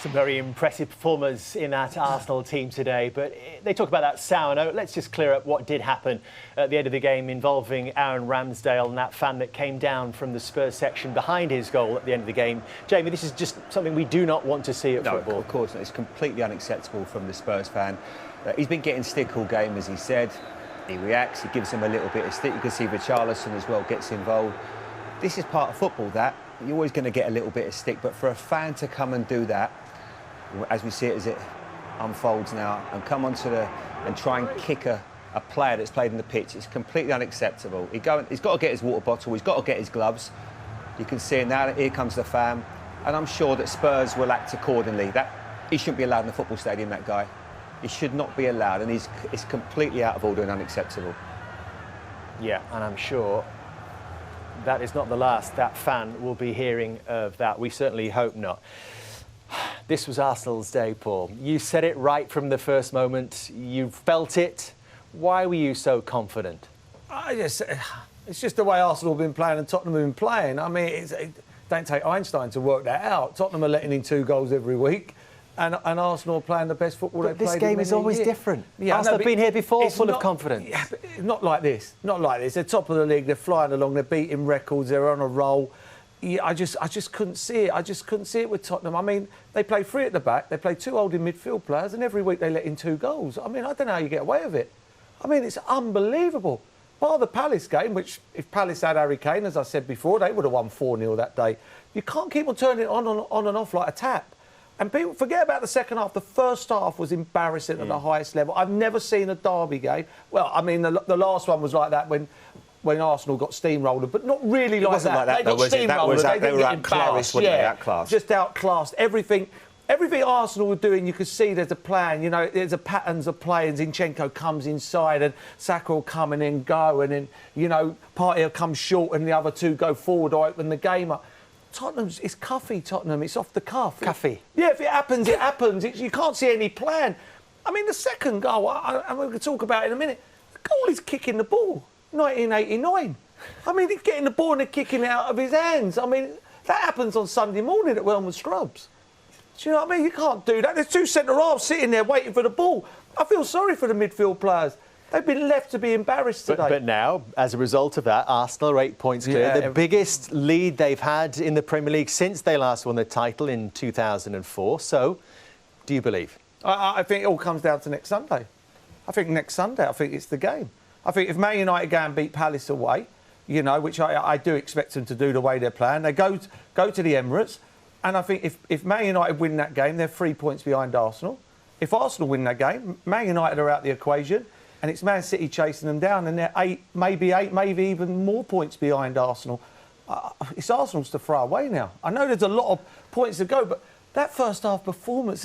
Some very impressive performers in that Arsenal team today, but they talk about that sour note. Let's just clear up what did happen at the end of the game involving Aaron Ramsdale and that fan that came down from the Spurs section behind his goal at the end of the game. Jamie, this is just something we do not want to see at football. No, of course not. It's completely unacceptable from the Spurs fan. He's been getting stick all game, as he said. He reacts, he gives him a little bit of stick. You can see Richarlison as well gets involved. This is part of football, that. You're always going to get a little bit of stick, but for a fan to come and do that, as we see it as it unfolds now, and come onto and try and kick a player that's played in the pitch, it's completely unacceptable. He's got to get his water bottle, he's got to get his gloves. You can see it now, here comes the fan, and I'm sure that Spurs will act accordingly. He shouldn't be allowed in the football stadium, that guy. He should not be allowed, and it's completely out of order and unacceptable. Yeah, and I'm sure that is not the last that fan will be hearing of that. We certainly hope not. This was Arsenal's day, Paul. You said it right from the first moment. You felt it. Why were you so confident? It's just the way Arsenal have been playing and Tottenham have been playing. I mean, it don't take Einstein to work that out. Tottenham are letting in 2 goals every week, and Arsenal are playing the best football they've played in many years. This game is always different. Yeah, Arsenal have been here before, full of confidence. Yeah, but not like this. Not like this. They're top of the league. They're flying along. They're beating records. They're on a roll. Yeah, I just couldn't see it. I just couldn't see it with Tottenham. I mean, they play 3 at the back. They play 2 holding midfield players, and every week they let in 2 goals. I mean, I don't know how you get away with it. I mean, it's unbelievable. Bar the Palace game, which if Palace had Harry Kane, as I said before, they would have won 4-0 that day. You can't keep on turning it on and off like a tap. And people forget about the second half. The first half was embarrassing at the highest level. I've never seen a derby game. Well, I mean, the last one was like that when Arsenal got steamrolled, but not really like that. It wasn't like that. They got steamrolled. They were outclassed, weren't they? Outclassed. Just outclassed. Everything Arsenal were doing, you could see there's a plan. You know, there's a patterns of play, and Zinchenko comes inside, and Saka will come and then go, and then, you know, Partey will come short, and the other 2 go forward or open the game up. It's cuffy, Tottenham. It's off the cuff. Cuffy. Yeah, if it happens, it happens. You can't see any plan. I mean, the second goal, and we're going to talk about it in a minute, the goal is kicking the ball. 1989. I mean, he's getting the ball and they're kicking it out of his hands. I mean, that happens on Sunday morning at Wellman Scrubs. Do you know what I mean? You can't do that. There's 2 centre-halves sitting there waiting for the ball. I feel sorry for the midfield players. They've been left to be embarrassed today. But now, as a result of that, Arsenal are 8 points clear. The biggest lead they've had in the Premier League since they last won the title in 2004. So, do you believe? I think it all comes down to next Sunday. I think next Sunday, I think it's the game. I think if Man United go and beat Palace away, you know, which I do expect them to do the way they're playing, they go to the Emirates, and I think if Man United win that game, they're 3 points behind Arsenal. If Arsenal win that game, Man United are out the equation, and it's Man City chasing them down, and they're 8, maybe even more points behind Arsenal. It's Arsenal's to throw away now. I know there's a lot of points to go, but that first half performance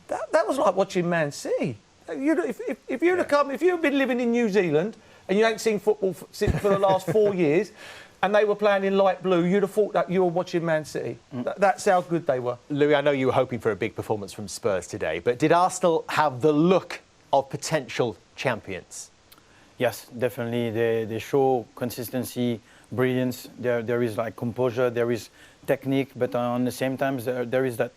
that was like watching Man City. If you've been living in New Zealand and you ain't seen football for the last 4 years, and they were playing in light blue, you'd have thought that you were watching Man City. That's how good they were. Louis, I know you were hoping for a big performance from Spurs today, but did Arsenal have the look of potential champions? Yes, definitely. They show consistency, brilliance. There is like composure, there is technique, but on the same time there is that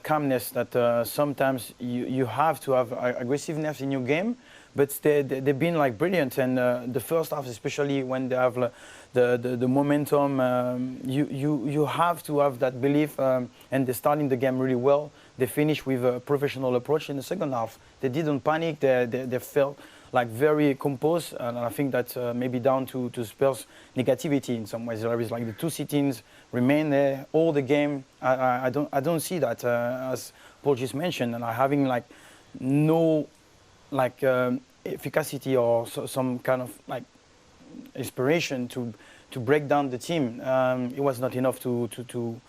calmness that sometimes you have to have aggressiveness in your game, but they've been like brilliant. And the first half, especially when they have the momentum, you have to have that belief. And they're starting the game really well. They finish with a professional approach in the second half. They didn't panic. They felt like very composed, and I think that's maybe down to Spurs' negativity in some ways. There is like the 2 sit-ins remain there all the game. I don't see that as Paul just mentioned, and having like no like efficacy or some kind of like inspiration to break down the team. It was not enough to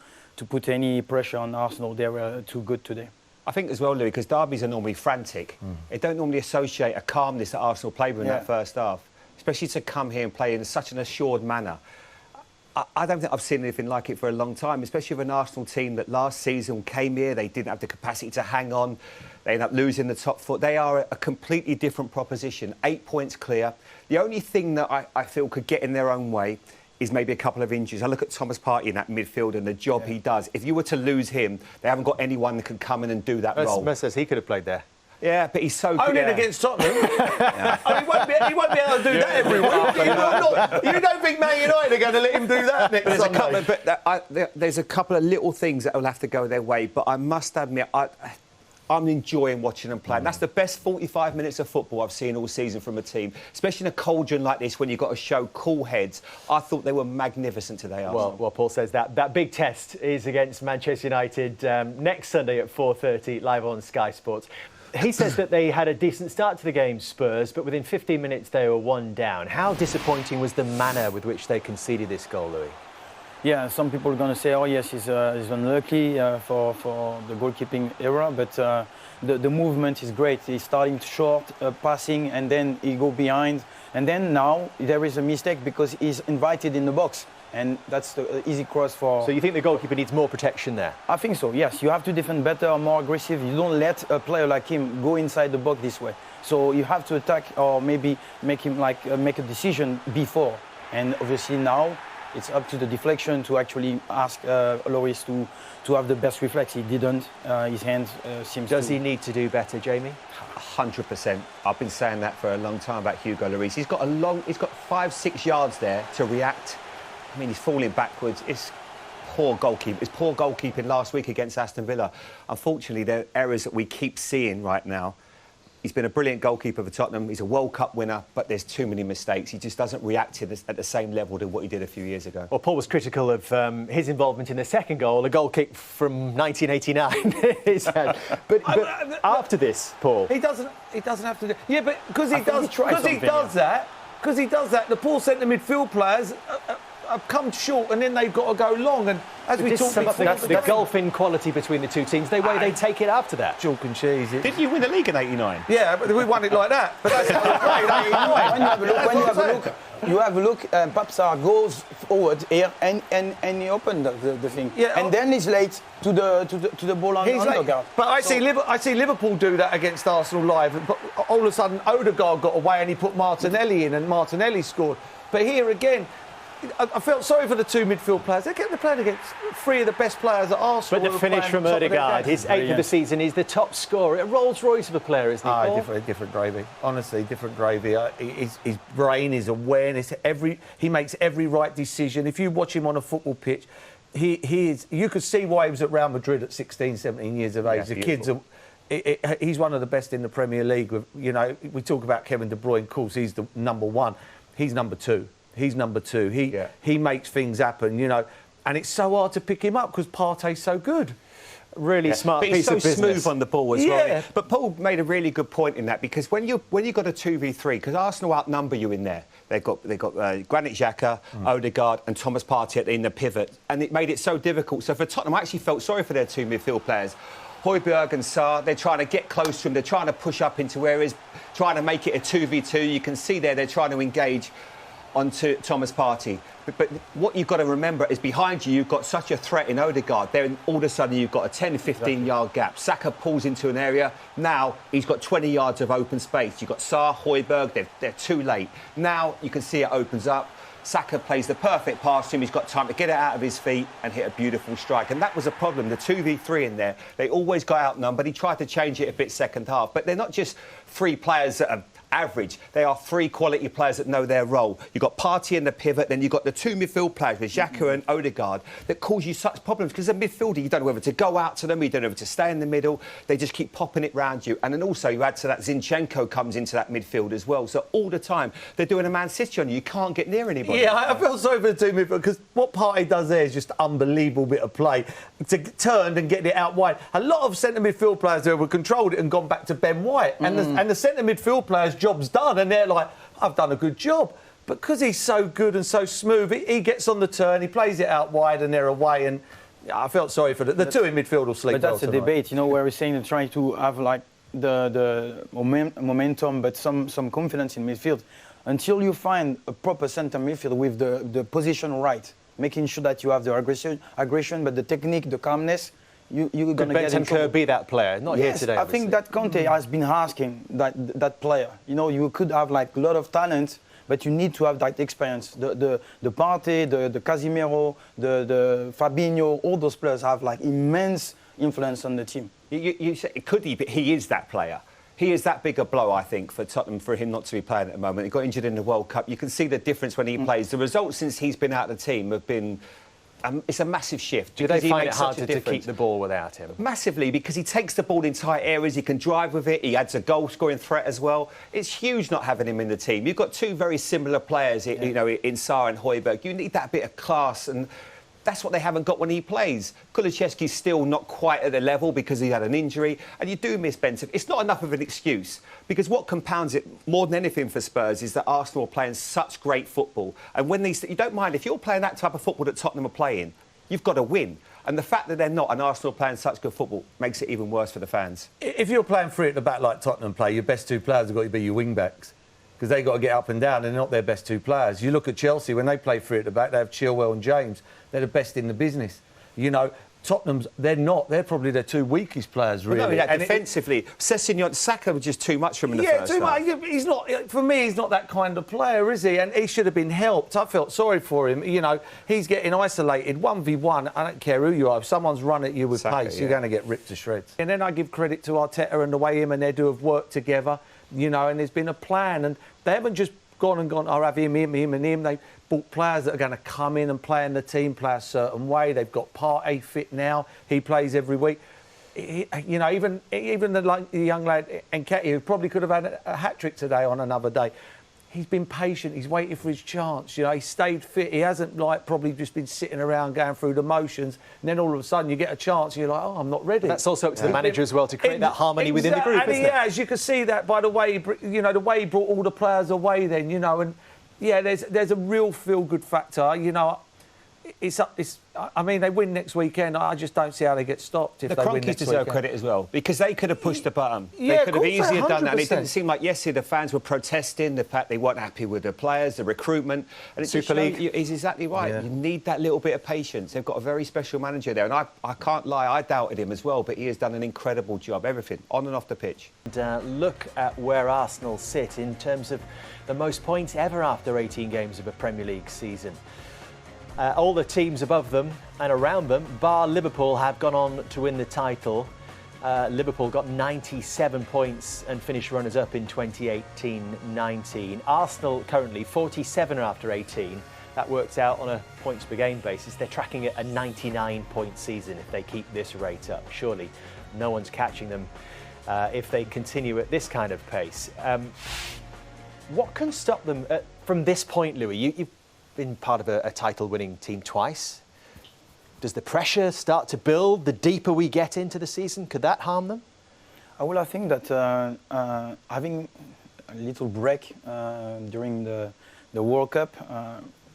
put any pressure on Arsenal. They were too good today. I think as well, Louis, because derbies are normally frantic. They don't normally associate a calmness that Arsenal played with in that first half, especially to come here and play in such an assured manner. I don't think I've seen anything like it for a long time, especially with an Arsenal team that last season came here, they didn't have the capacity to hang on, they ended up losing the top foot. They are a completely different proposition, 8 points clear. The only thing that I feel could get in their own way is maybe a couple of injuries. I look at Thomas Partey in that midfield and the job he does. If you were to lose him, they haven't got anyone that can come in and do that role. Merson says he could have played there. Yeah, but he's so good. Only against Tottenham. Oh, he won't be able to do that every week. You don't think Man United are going to let him do that next Sunday? There's a couple of little things that will have to go their way, but I must admit, I'm enjoying watching them play. And that's the best 45 minutes of football I've seen all season from a team, especially in a cauldron like this when you've got to show cool heads. I thought they were magnificent today, Arsenal. Well, Paul says that big test is against Manchester United next Sunday at 4:30 live on Sky Sports. He says that they had a decent start to the game, Spurs, but within 15 minutes they were one down. How disappointing was the manner with which they conceded this goal, Louis? Yeah, some people are going to say, oh yes, he's unlucky for the goalkeeping era, but the movement is great. He's starting short, passing, and then he go behind. And then now there is a mistake because he's invited in the box. And that's the easy cross for... So you think the goalkeeper needs more protection there? I think so, yes. You have to defend better, more aggressive. You don't let a player like him go inside the box this way. So you have to attack or maybe make him make a decision before. And obviously now it's up to the deflection to actually ask Lloris to have the best reflex. He didn't. His hand seems Does he need to do better, Jamie? 100%. I've been saying that for a long time about Hugo Lloris. He's got 5-6 yards there to react. I mean, he's falling backwards. It's poor goalkeeping. It's poor goalkeeping last week against Aston Villa. Unfortunately, there are errors that we keep seeing right now. He's been a brilliant goalkeeper for Tottenham. He's a World Cup winner, but there's too many mistakes. He just doesn't react to this at the same level to what he did a few years ago. Well, Paul was critical of his involvement in the second goal, a goal kick from 1989. but after this, Paul, he doesn't have to do. Yeah, but because he does that, the poor centre midfield players have come short, and then they've got to go long. And as we talked before, the gulf in quality between the two teams, they take it after that. Chalk and cheese. Didn't you win the league in '89? Yeah, but we won it like that. But that's when you have a look, Papsar goes forward here and he opened the thing. Yeah, and then he's late to the ball on Odegaard. But I see Liverpool do that against Arsenal live. But all of a sudden, Odegaard got away and he put Martinelli in, and Martinelli scored. But here again, I felt sorry for the two midfield players. They're playing against three of the best players at Arsenal. But the finish from Odegaard, his 8th of the season, he's the top scorer. A Rolls-Royce of a player, isn't he? Different gravy. Honestly, different gravy. His brain, his awareness, he makes every right decision. If you watch him on a football pitch, he is. You could see why he was at Real Madrid at 16, 17 years of age. The kids are. He's one of the best in the Premier League. You know, we talk about Kevin De Bruyne. Of course, he's the number one. He's number two. He makes things happen, you know, and it's so hard to pick him up because Partey's so good. Really smart but piece of business. He's so smooth on the ball as well. But Paul made a really good point in that, because when you got a 2v3, because Arsenal outnumber you in there, they've got Granit Xhaka, Odegaard, and Thomas Partey in the pivot, and it made it so difficult. So for Tottenham, I actually felt sorry for their two midfield players. Højbjerg and Saha, they're trying to get close to him. They're trying to push up into areas, trying to make it a 2v2. You can see they're trying to engage onto Thomas Partey. But what you've got to remember is behind you, you've got such a threat in Odegaard. Then all of a sudden you've got a 10, 15-yard gap. Saka pulls into an area. Now he's got 20 yards of open space. You've got Saha, Højbjerg, they're too late. Now you can see it opens up. Saka plays the perfect pass to him. He's got time to get it out of his feet and hit a beautiful strike. And that was a problem. The 2v3 in there, they always got outnumbered. He tried to change it a bit second half. But they're not just three players that are average. They are three quality players that know their role. You've got Partey in the pivot, then you've got the two midfield players with Xhaka and Odegaard that cause you such problems, because a midfielder, you don't know whether to go out to them, you don't know whether to stay in the middle. They just keep popping it round you. And then also you add to that Zinchenko comes into that midfield as well. So all the time they're doing a Man City on you. You can't get near anybody. Yeah, I feel sorry for the two midfield, because what Partey does there is just unbelievable bit of play to turn and get it out wide. A lot of centre midfield players there have controlled it and gone back to Ben White, and the centre midfield players' job's done, and they're like, I've done a good job. But because he's so good and so smooth, he gets on the turn, he plays it out wide, and they're away. And I felt sorry for the two in midfield will sleep. But that's well a debate, you know, where we're saying they're trying to have like the momentum, but some confidence in midfield. Until you find a proper centre midfield with the position right, making sure that you have the aggression, but the technique, the calmness. You're going to get in trouble. Could be that player, not here today. I think that Conte has been asking that player. You know, you could have like a lot of talent, but you need to have that experience. The Partey, the Casemiro, the Fabinho, all those players have like immense influence on the team. You say, could he? But he is that player. He is that big a blow, I think, for Tottenham, for him not to be playing at the moment. He got injured in the World Cup. You can see the difference when he plays. The results since he's been out of the team have been... it's a massive shift. Do they find it harder to keep the ball without him? Massively, because he takes the ball in tight areas, he can drive with it, he adds a goal-scoring threat as well. It's huge not having him in the team. You've got two very similar players, you know, in Saha and Højbjerg. You need that bit of class, and that's what they haven't got when he plays. Kulusevski's still not quite at the level because he had an injury, and you do miss Benson. It's not enough of an excuse, because what compounds it more than anything for Spurs is that Arsenal are playing such great football. And when you don't mind, if you're playing that type of football that Tottenham are playing, you've got to win. And the fact that they're not, and Arsenal playing such good football, makes it even worse for the fans. If you're playing free at the back like Tottenham play, your best two players have got to be your wing-backs, because they've got to get up and down, and they're not their best two players. You look at Chelsea, when they play free at the back, they have Chilwell and James. They're the best in the business. You know, Tottenham's, they're not. They're probably their two weakest players, really. Well, no, yeah, defensively, Saka was just too much for him in the first too half. much. He's not, for me, he's not that kind of player, is he? And he should have been helped. I felt sorry for him. You know, he's getting isolated, 1v1. I don't care who you are. If someone's run at you with pace, you're going to get ripped to shreds. And then I give credit to Arteta and the way him and Edu have worked together, you know, and there's been a plan. And they haven't just gone, I'll have him, and him. They bought players that are going to come in and play in the team, play a certain way. They've got Partey fit now. He plays every week. You know, even the young lad Nketiah, who probably could have had a hat-trick today on another day. He's been patient. He's waiting for his chance. You know, he stayed fit. He hasn't, like, probably just been sitting around going through the motions. And then all of a sudden you get a chance and you're like, oh, I'm not ready. But that's also up to the manager as well to create that harmony within the group, isn't it? Yeah, as you can see that by the way, you know, the way he brought all the players away then, you know, and yeah, there's a real feel-good factor. You know, I mean, they win next weekend. I just don't see how they get stopped if they win next weekend. The Kroenkes deserve credit as well, because they could have pushed the button. Yeah, they could have easily done that. And it 100%. didn't seem like yesterday the fans were protesting the fact they weren't happy with the players, the recruitment. And it's Super League. He's exactly right. Yeah. You need that little bit of patience. They've got a very special manager there. And I can't lie, I doubted him as well, but he has done an incredible job, everything, on and off the pitch. And look at where Arsenal sit in terms of the most points ever after 18 games of a Premier League season. All the teams above them and around them, bar Liverpool, have gone on to win the title. Liverpool got 97 points and finished runners-up in 2018-19. Arsenal currently 47 after 18. That works out on a points-per-game basis. They're tracking at a 99-point season if they keep this rate up. Surely no one's catching them if they continue at this kind of pace. What can stop them from this point, Louis? You've been part of a title-winning team twice. Does the pressure start to build the deeper we get into the season? Could that harm them? Well, I think that having a little break during the World Cup,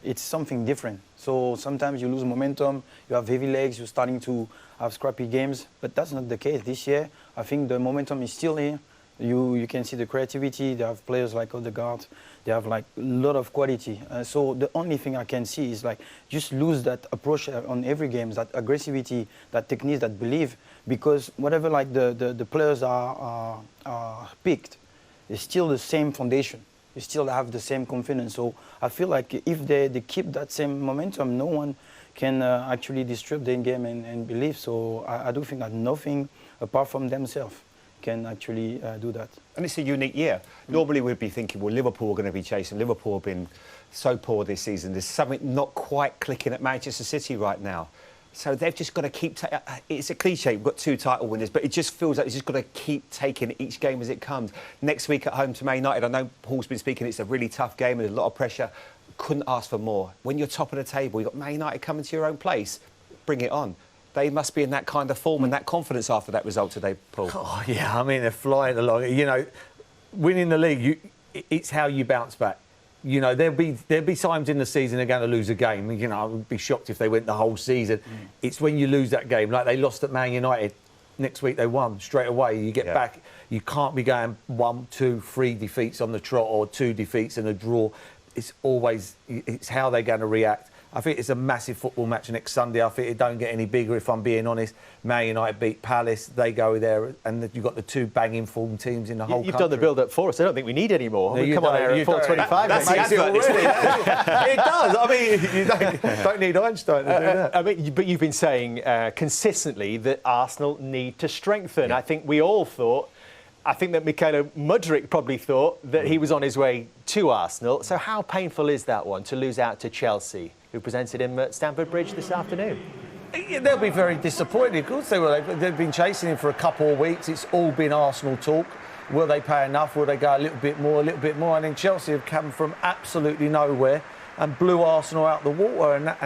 it's something different. So sometimes you lose momentum, you have heavy legs, you're starting to have scrappy games, but that's not the case this year. I think the momentum is still here. You can see the creativity. They have players like Odegaard. They have like a lot of quality. So the only thing I can see is like just lose that approach on every game, that aggressivity, that technique, that belief. Because whatever like the players are picked, it's still the same foundation. They still have the same confidence. So I feel like if they keep that same momentum, no one can actually disrupt the game and believe. So I do think that nothing apart from themselves can actually do that. And it's a unique year. Normally we'd be thinking, well, Liverpool are going to be chasing. Liverpool have been so poor this season. There's something not quite clicking at Manchester City right now. So they've just got to keep... it's a cliche, we've got 2 title winners, but it just feels like they've just got to keep taking each game as it comes. Next week at home to Man United, I know Paul's been speaking, it's a really tough game, there's a lot of pressure. Couldn't ask for more. When you're top of the table, you've got Man United coming to your own place. Bring it on. They must be in that kind of form and that confidence after that result today, Paul. Oh, yeah, I mean, they're flying along. You know, winning the league, it's how you bounce back. You know, there'll be times in the season they're going to lose a game. You know, I would be shocked if they went the whole season. It's when you lose that game, like they lost at Man United. Next week they won straight away. You get back. You can't be going 1, 2, 3 defeats on the trot or 2 defeats and a draw. It's always, it's how they're going to react. I think it's a massive football match next Sunday. I think it don't get any bigger, if I'm being honest. Man United beat Palace. They go there, and you've got the two banging form teams in the whole country. You've done the build-up for us. I don't think we need any more. No, Come on, Aaron, you 4:25. That's the advert. It does. I mean, you don't need Einstein to do that. I mean, but you've been saying consistently that Arsenal need to strengthen. I think we all thought. I think that Mykhailo Mudryk probably thought that he was on his way to Arsenal. So how painful is that one to lose out to Chelsea, who presented him at Stamford Bridge this afternoon? They'll be very disappointed. Of course they will. They've been chasing him for a couple of weeks. It's all been Arsenal talk. Will they pay enough? Will they go a little bit more, a little bit more? And then Chelsea have come from absolutely nowhere and blew Arsenal out the water.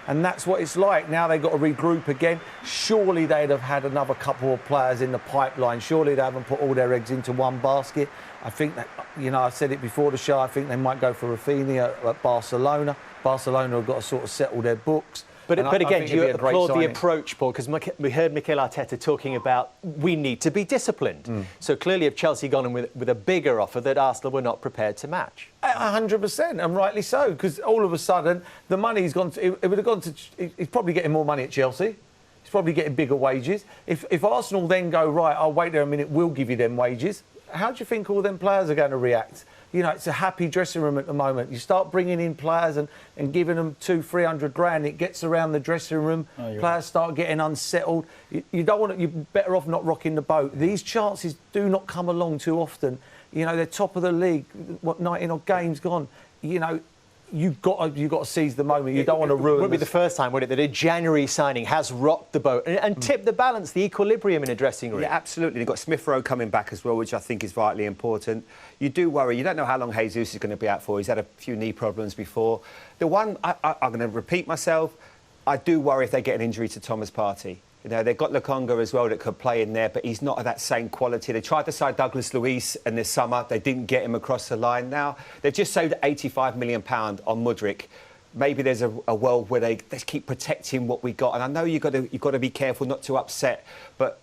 And that's what it's like. Now they've got to regroup again. Surely they'd have had another couple of players in the pipeline. Surely they haven't put all their eggs into one basket. I think that, I said it before the show, I think they might go for Rafinha at Barcelona. Barcelona have got to sort of settle their books. But again, do you applaud the approach, Paul? Because we heard Mikel Arteta talking about we need to be disciplined. So clearly, if Chelsea gone in with a bigger offer that Arsenal were not prepared to match. 100%, and rightly so, because all of a sudden the money's gone. It would have gone to. He's probably getting more money at Chelsea. He's probably getting bigger wages. If Arsenal then go right, I'll wait there a minute. We'll give you them wages. How do you think all them players are going to react? It's a happy dressing room at the moment. You start bringing in players and giving them 200-300 grand. It gets around the dressing room. Players start getting unsettled. You don't want. You're better off not rocking the boat. These chances do not come along too often. They're top of the league. 19 odd games gone. You've got to seize the moment. You don't want to ruin. It won't be the first time, would it, that a January signing has rocked the boat and tipped the balance, the equilibrium in a dressing room. Yeah, absolutely. They've got Smith Rowe coming back as well, which I think is vitally important. You do worry. You don't know how long Jesus is going to be out for. He's had a few knee problems before. The one I'm going to repeat myself. I do worry if they get an injury to Thomas Partey. They've got Lokonga as well that could play in there, but he's not of that same quality. They tried to sign Douglas Luiz in this summer. They didn't get him across the line. Now, they've just saved £85 million on Mudryk. Maybe there's a world where they keep protecting what we got. And I know you've got to be careful not to upset, but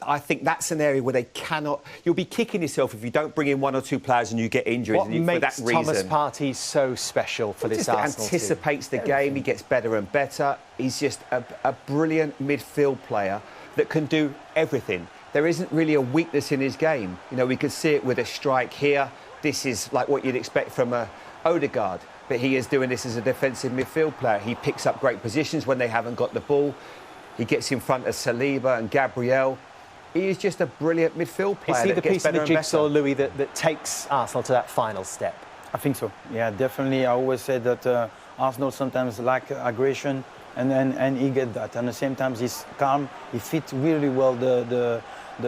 I think that's an area where they cannot. You'll be kicking yourself if you don't bring in one or two players and you get injuries. What makes Thomas Partey so special for this Arsenal team? He anticipates the game. He gets better and better. He's just a brilliant midfield player that can do everything. There isn't really a weakness in his game. We could see it with a strike here. This is like what you'd expect from a Odegaard, but he is doing this as a defensive midfield player. He picks up great positions when they haven't got the ball. He gets in front of Saliba and Gabriel. He is just a brilliant midfield player. Is he the piece of the jigsaw, Louis, that takes Arsenal to that final step? I think so. Yeah, definitely. I always say that Arsenal sometimes lack aggression, and he gets that. And at the same time, he's calm. He fits really well the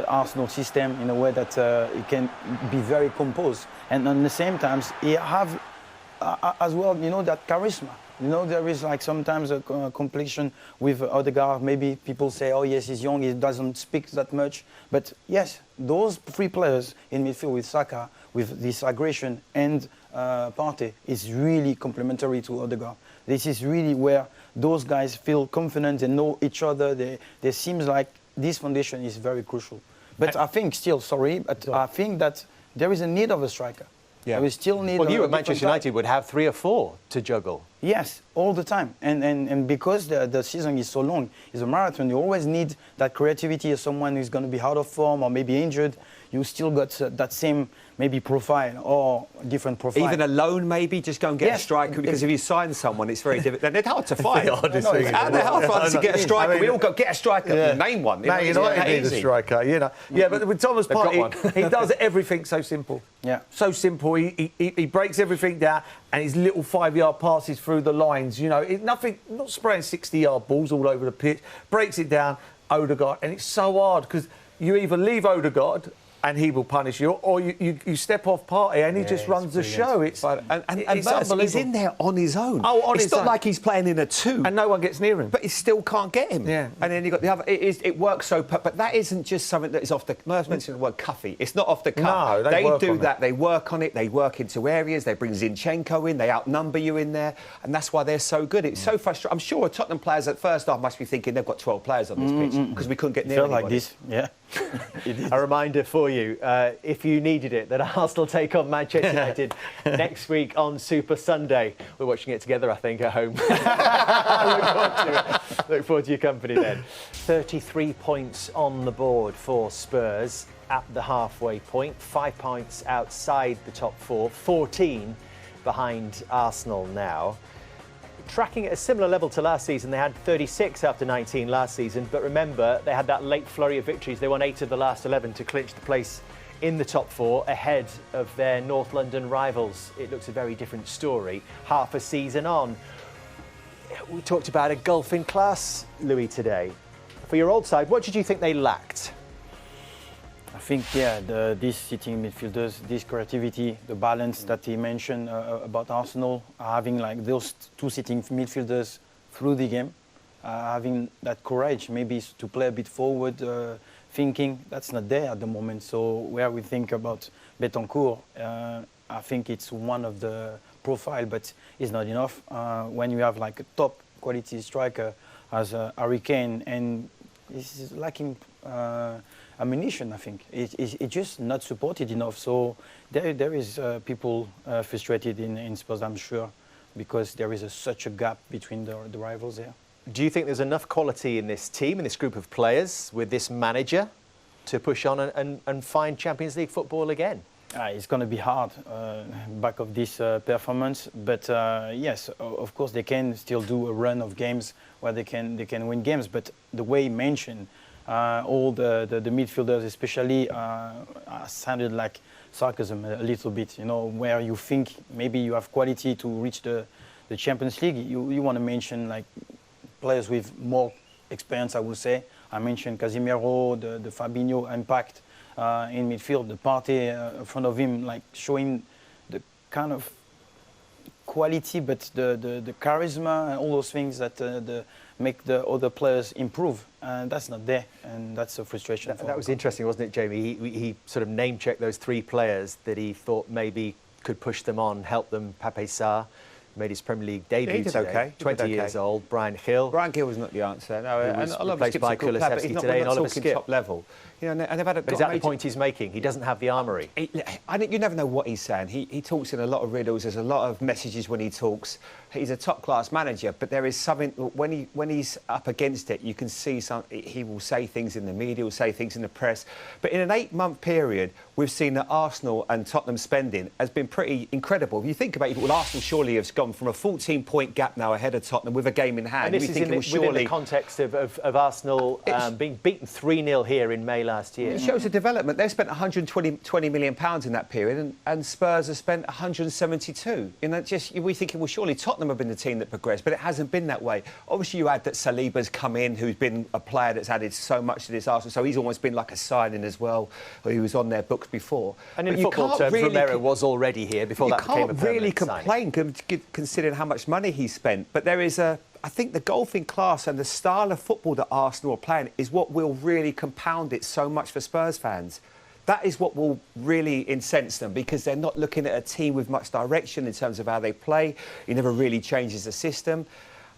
Arsenal system in a way that he can be very composed. And at the same time, he have as well, that charisma. There is sometimes a complexion with Odegaard. Maybe people say, oh, yes, he's young, he doesn't speak that much. But yes, those three players in midfield with Saka, with this aggression and Partey, is really complementary to Odegaard. This is really where those guys feel confident and know each other. They seems like this foundation is very crucial. But I think I think that there is a need of a striker. Yeah. We still need. Well, you at Manchester United would have 3 or 4 to juggle. Yes, all the time. And because the season is so long, it's a marathon, you always need that creativity of someone who's going to be out of form or maybe injured. You still got that same maybe profile or different profile. Even alone, maybe just go and get a striker, because if you sign someone, it's very difficult. They're hard to find. They're hard to get a striker. We all got get a striker. Yeah. Name one. Man United need a striker. Yeah, but with Thomas Partey, he does everything so simple. Yeah, so simple. He breaks everything down, and his little 5-yard passes through the lines. Not spraying 60-yard balls all over the pitch. Breaks it down, Odegaard, and it's so hard because you either leave Odegaard and he will punish you, or you step off Partey and he just runs the show. It's unbelievable. He's in there on his own. It's not like he's playing in a 2. And no one gets near him. But he still can't get him. Yeah. And then you've got the other. It works so... But that isn't just something that is off the... Merce mentioned the word cuffy. It's not off the cuff. No, they do that. They work on it. They work into areas. They bring Zinchenko in. They outnumber you in there. And that's why they're so good. It's so frustrating. I'm sure Tottenham players at first half must be thinking they've got 12 players on this pitch because we couldn't get near anybody. Like this, yeah. A reminder for you. you, if you needed it, that Arsenal take on Manchester United next week on Super Sunday. We're watching it together, I think, at home. Look forward to your company then. 33 points on the board for Spurs at the halfway point. 5 points outside the top four. 14 behind Arsenal now. Tracking at a similar level to last season. They had 36 after 19 last season, but remember, they had that late flurry of victories. They won 8 of the last 11 to clinch the place in the top four ahead of their North London rivals. It looks a very different story half a season on. We talked about a gulf in class, Louis, today. For your old side, what did you think they lacked? I think, these sitting midfielders, this creativity, the balance that he mentioned about Arsenal, having like those two sitting midfielders through the game, having that courage maybe to play a bit forward, thinking, that's not there at the moment. So where we think about Betancourt, I think it's one of the profile, but it's not enough. When you have like a top quality striker as Harry Kane, and this is lacking ammunition, I think. It's just not supported enough. So there is people frustrated in Spurs, I'm sure, because there is such a gap between the rivals there. Do you think there's enough quality in this team, in this group of players, with this manager, to push on and find Champions League football again? It's going to be hard back of this performance, but yes, of course they can still do a run of games where they can win games. But the way you mentioned, all the midfielders especially sounded like sarcasm a little bit, you know, where you think maybe you have quality to reach the Champions League. You want to mention like players with more experience, I would say. I mentioned Casemiro, the Fabinho impact in midfield, the Partey in front of him, like showing the kind of quality, but the charisma and all those things that make the other players improve. And that's not there, and that's a frustration. That was interesting, wasn't it, Jamie? He sort of name-checked those three players that he thought maybe could push them on, help them. Pape Sarr made his Premier League debut He did today. okay. 20 years old. Brian Hill. Brian Gill was not the answer. No, Who and was a lot of replaced Skip's by a good player, but Kulusevski he's not, today, we're and not Oliver talking Skip. top level. You know, and they've had a. But is that the point he's making? He doesn't have the armoury. I think you never know what he's saying. He talks in a lot of riddles. There's a lot of messages when he talks. He's a top-class manager, but there is something when he's up against it. You can see he will say things in the media, will say things in the press. But in an 8-month period, we've seen that Arsenal and Tottenham spending has been pretty incredible. If you think about it, well, Arsenal surely have gone from a 14-point gap now ahead of Tottenham with a game in hand. And this is within the context of Arsenal being beaten 3-0 here in May last year. It shows a development. They've spent £120 million in that period, and Spurs have spent 172. You know, we're thinking, well, surely Tottenham have been the team that progressed, but it hasn't been that way. Obviously, you add that Saliba's come in, who's been a player that's added so much to this Arsenal, so he's almost been like a signing as well. He was on their books before. And in football terms, Romero was already here before that became a permanent signing. You can't really complain considering how much money he spent, but there is I think the golf in class and the style of football that Arsenal are playing is what will really compound it so much for Spurs fans. That is what will really incense them, because they're not looking at a team with much direction in terms of how they play. He never really changes the system.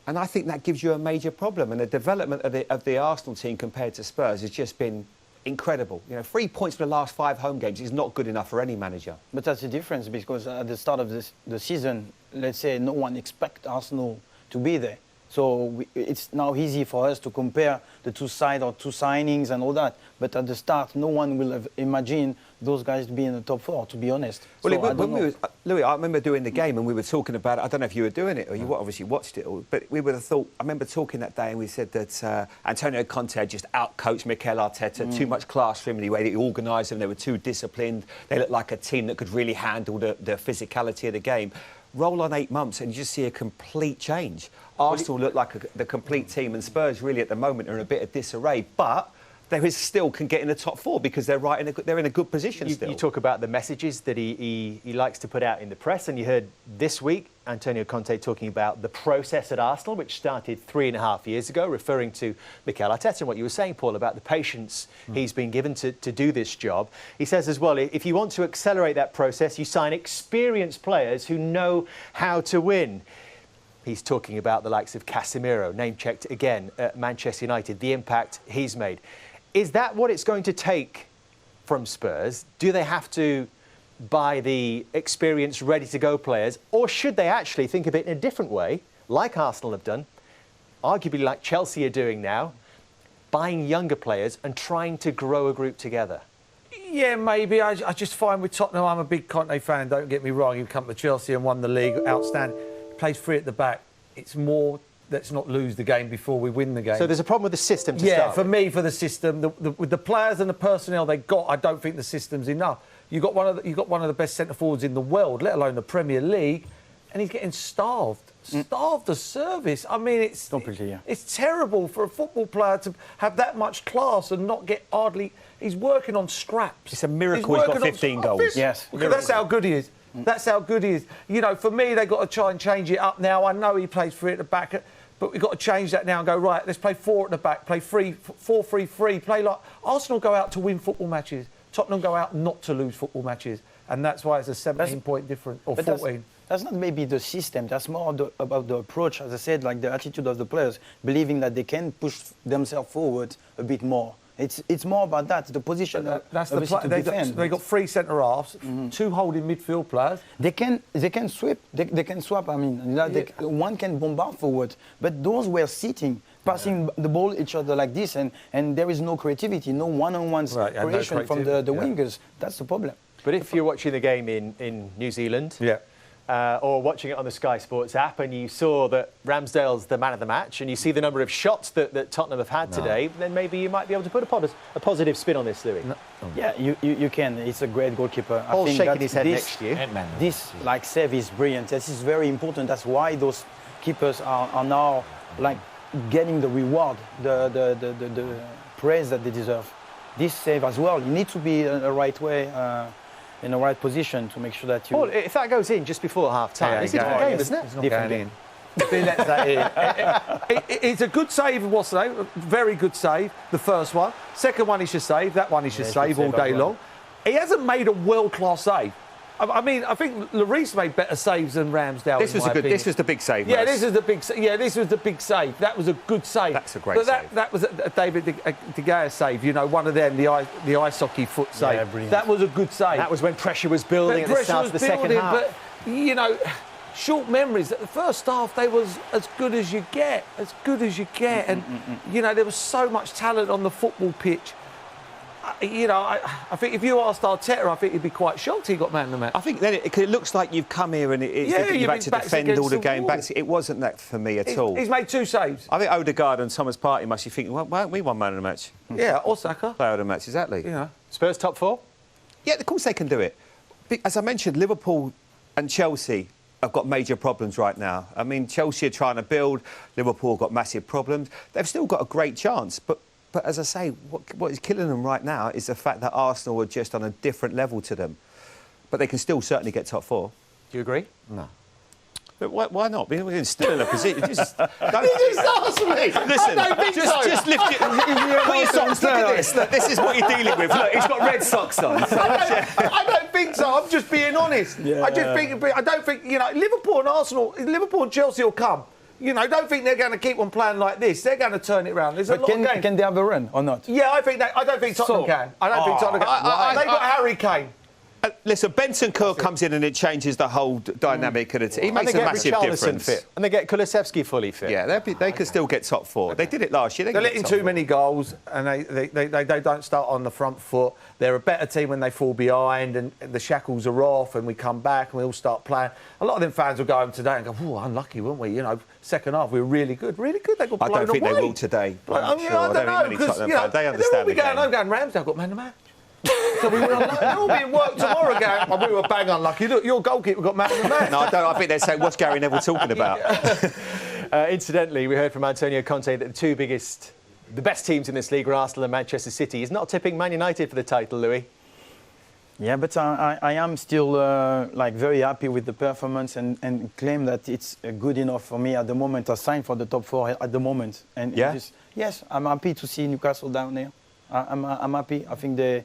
And I think that gives you a major problem. And the development of the Arsenal team compared to Spurs has just been incredible. You know, 3 points for the last 5 home games is not good enough for any manager. But that's the difference, because at the start of the season, let's say no one expects Arsenal to be there. So it's now easy for us to compare the two sides or two signings and all that. But at the start, no one will have imagined those guys to be in the top 4, to be honest. Well, Louis, I remember doing the game and we were talking about it. I don't know if you were doing it or you obviously watched it, but we would have thought, I remember talking that day and we said that Antonio Conte had just out-coached Mikel Arteta, too much class for him in the way that he organised them. They were too disciplined. They looked like a team that could really handle the physicality of the game. Roll on 8 months and you just see a complete change. Arsenal look like the complete team, and Spurs really at the moment are in a bit of disarray, but there is still can get in the top 4 because they're they're in a good position still. You talk about the messages that he likes to put out in the press, and you heard this week Antonio Conte talking about the process at Arsenal, which started 3.5 years ago, referring to Mikel Arteta and what you were saying, Paul, about the patience he's been given to do this job. He says as well, if you want to accelerate that process, you sign experienced players who know how to win. He's talking about the likes of Casemiro, name-checked again at Manchester United, the impact he's made. Is that what it's going to take from Spurs? Do they have to buy the experienced, ready-to-go players, or should they actually think of it in a different way, like Arsenal have done, arguably like Chelsea are doing now, buying younger players and trying to grow a group together? Yeah, maybe. I just find with Tottenham, I'm a big Conte fan, don't get me wrong. He come to Chelsea and won the league, outstanding. Plays free at the back. It's more, let's not lose the game before we win the game. So there's a problem with the system to yeah, start for with. me, for the system, with the players and the personnel they got, I don't think the system's enough. You got one of the best centre forwards in the world, let alone the Premier League, and he's getting starved of service. I mean, it's terrible for a football player to have that much class and not get hardly. He's working on scraps. It's a miracle he's got 15 goals. Yes, that's how good he is. That's how good he is. You know, for me, they've got to try and change it up now. I know he plays free at the back, but we've got to change that now and go, right, let's play 4 at the back, play 4-3-3, play like Arsenal go out to win football matches. Tottenham go out not to lose football matches. And that's why it's a 17-point difference, or 14. That's not maybe the system. That's more about the approach, as I said, like the attitude of the players, believing that they can push themselves forward a bit more. It's more about that, the position. That's the they got 3 centre halves, 2 holding midfield players. They can sweep. They can swap. I mean, one can bombard forward, but those were sitting, passing the ball each other like this, and there is no creativity, no one-on-one creation from the wingers. That's the problem. But if you're watching the game in New Zealand, or watching it on the Sky Sports app, and you saw that Ramsdale's the man of the match, and you see the number of shots that Tottenham have had today, then maybe you might be able to put a positive spin on this, Louis. No. Yeah, you can. It's a great goalkeeper. Paul's shaking his head next to you. This save is brilliant. This is very important. That's why those keepers are now getting the reward, the praise that they deserve. This save as well. You need to be in the right way. In the right position to make sure that you... Paul, if that goes in just before half-time, it's a different game, isn't it? It's not going in. It's a good save, a very good save, the first one. Second one he should save, that one he should save all day long. He hasn't made a world-class save. I mean, I think Lloris made better saves than Ramsdale. This was the big save. Yeah, this was the big save. That was a good save. That's a great save. That was a David De Gea save. You know, one of them, the ice hockey foot save. Yeah, that was a good save. That was when pressure was building at the start of the second half. But you know, short memories. At the first half, they was as good as you get, and you know there was so much talent on the football pitch. You know, I think if you asked Arteta, I think he'd be quite shocked he got man of the match. I think then it looks like you've come here and you've had to defend all the game. It wasn't that for me at all. He's made 2 saves. I think Odegaard and Thomas Partey must be thinking, well, why aren't we one man of the match? Yeah, or Saka. Player of the match, exactly. Yeah. Spurs top 4? Yeah, of course they can do it. As I mentioned, Liverpool and Chelsea have got major problems right now. I mean, Chelsea are trying to build. Liverpool have got massive problems. They've still got a great chance, but as I say, what is killing them right now is the fact that Arsenal are just on a different level to them. But they can still certainly get top 4. Do you agree? No. But why not? We're still in a position. You just asked me. Listen, just lift it. Put your socks. Look at this. Look, this is what you're dealing with. Look, he's got red socks on. I don't think so. I'm just being honest. Yeah. I don't think, you know, Liverpool and Chelsea will come. You know, I don't think they're going to keep on playing like this. They're going to turn it around. There's a lot of games. Can they have a run or not? Yeah, I don't think Tottenham can. I don't think Tottenham can. They've got Harry Kane. Listen, Bentancur comes in and it changes the whole dynamic of the team. He makes a massive difference. Fit. And they get Kulusevski fully fit. Yeah, they could still get top 4. They did it last year. They're letting too many goals and they don't start on the front foot. They're a better team when they fall behind and the shackles are off and we come back and we all start playing. A lot of them fans will go home today and go, "Oh, unlucky, weren't we? You know, second half we were really good. They got blown away." I don't think they will today. I don't know because they understand the game. I'm going Ramsdale got man of the match. So we were unlucky. They're all being worked tomorrow again. Well, we were bang unlucky. Look, your goalkeeper got man of the match. No, I don't. I think they're saying, what's Gary Neville talking about? Incidentally, we heard from Antonio Conte that the best teams in this league are Arsenal and Manchester City. He's not tipping Man United for the title, Louis. Yeah, but I am still very happy with the performance and claim that it's good enough for me at the moment. I signed for the top 4 at the moment. And yes, I'm happy to see Newcastle down there. I'm happy. I think they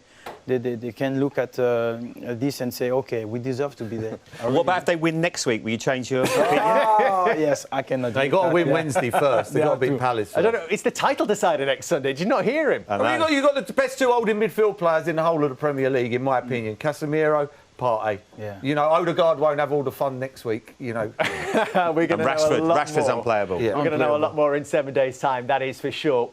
they can look at this and say, okay, we deserve to be there. What about if they win next week? Will you change your opinion? Oh, yes, I cannot. They got to win Wednesday first. They got to beat Palace. I don't know. It's the title decider next Sunday. Did you not hear him? You got the best 2 holding midfield players in the whole of the Premier League, in my opinion. Casemiro, Partey. Yeah. You know, Odegaard won't have all the fun next week. You know, We're going to know a lot Rashford's more. unplayable. Yeah. We're going to know a lot more in 7 days' time. That is for sure.